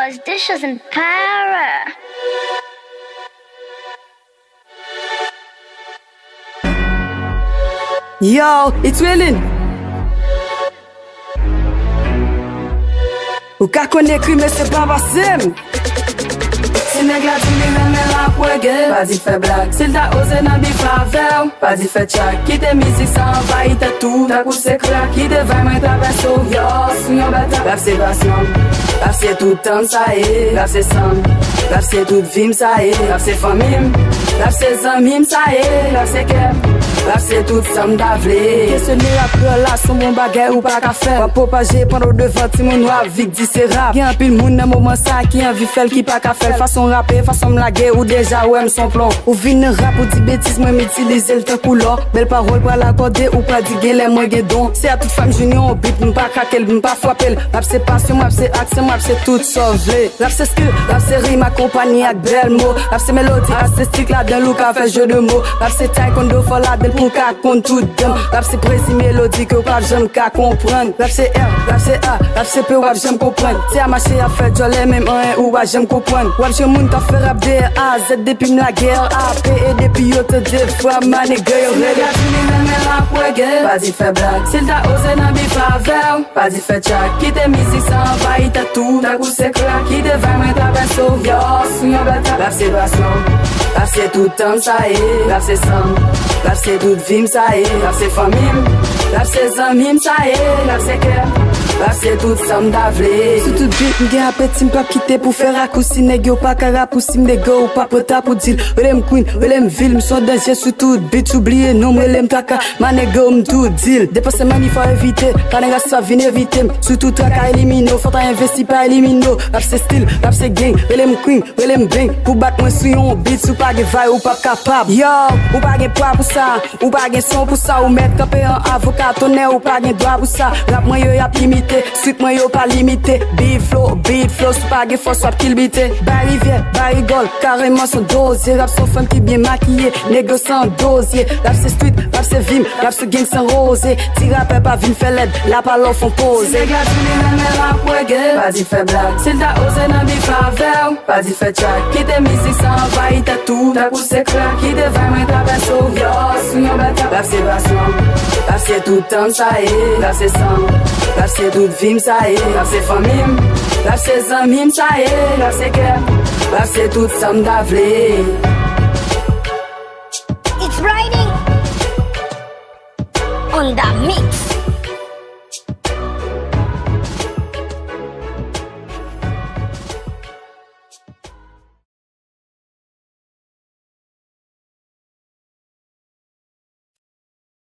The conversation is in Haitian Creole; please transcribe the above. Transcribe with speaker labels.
Speaker 1: cause this isn't para.
Speaker 2: Yo, it's Willin. Ou ka konen krime se pa basem. Se neg la di li reme rap wege, pa di fe blag. Sil ta ose nan bi favel, pa di fe chak. Kite mizik sa envayi te tou, ta kou se krak. Kite vay mwen traverso, yo, sou yon bata. Rap se basman, rap se toutan sa e. Rap se sam, rap se tout vim sa e. Rap se famim, rap se zamim sa e. Rap se kem, rap se tout sam davle. Kese ni rap la son bon bagay ou pa ka fel. Wap popaje pando devan ti moun wap vik di se rap. Gen pil moun nan mouman sa ki anvi fel ki pa ka fel. Fason rappe, fason mlage ou deja ou m son plon. Ou vin rap ou di betis mwen m'utilize l te koulor. Bel parol pa l'akorde ou pa di gen lè mwen gen don. Se a tout fam junior ou bit m'pa kakel, m'pa fwapel. Rap se passion, rap se action, rap se tout sovle. Rap se skill, rap se rime akompani ak bel mo. Rap se melodi, rap se stik la den lou ka fe jeu de mo. Rap se taekwondo fò la del pou ka kont tout dem. Rap se prezi melodi ke wap jem ka kompren. Rap se R, rap se A, rap se P wap jem kompren. Se a mache a fe jolè mèm an ou wap jem kompren. Wap jem moun ka fe rap de A, Z depi m la guerre A, P et depi yo te de fwa mane ge yo rege. Se li reme rap wege, pa di fe blag. Sil ta ose nan bi favel, pa di fe chak. Kite mizik sa envayi te tou, ta kou se krak. Kite vay mwen traverso, yo, sou yon bata. Rap se basman, rap se toutan sa e. Rap se sam, rap se tout vim sa e. Rap se famim, rap se zamim sa e. Rap se kem, rap se tout sam davle. Sou tout bit m gen apeti m pa kite pou fe rakousi. Neg yo pa ka rapousi m de go ou pa pota pou dil. Welem queen, welem vil, m son denje sou tout bit. Oubliye non m welem taka, man ego m tout dil. Depose mani fa evite, pa nega sa vin evite m. Sou tout traka elimino, fota investi pa elimino. Rap se stil, rap se gang, welem queen, welem bang. Pou bat mwen sou yon bit, sou pa gen vay ou pa kapab. Yo, ou pa gen poa pou sa, ou pa gen son pou sa. Ou met kape an avokat, tonè ou pa gen doa pou sa. Rap mwen yo yap imite, suite mwen yo pa limite. Beat flow, sou pa gen fos wap kilbite. Bari vie, bari gol, kareman son dozier. Rap son femme ki bien maquillé, négo sans dosier. Rap se street, rap se vim, rap se gang sans rosé. Ti rapper pa vin fè led, la palo fon pose. Se neg la di li reme rap wege, pa di fè blag. Sil ta ose nan bi favel, pa di fè chak. Kite mizik sa envayi te tou, ta kou se krak. Kite vay mwen traverso, yo, sou yon bata. Rap se basman, rap se toutan sa e. Rap se sam, rap se tout vim sa e. Rap se famim, rap se zamim sa e. Rap se kem, rap se tout sam davle.
Speaker 1: It's riding on the mix.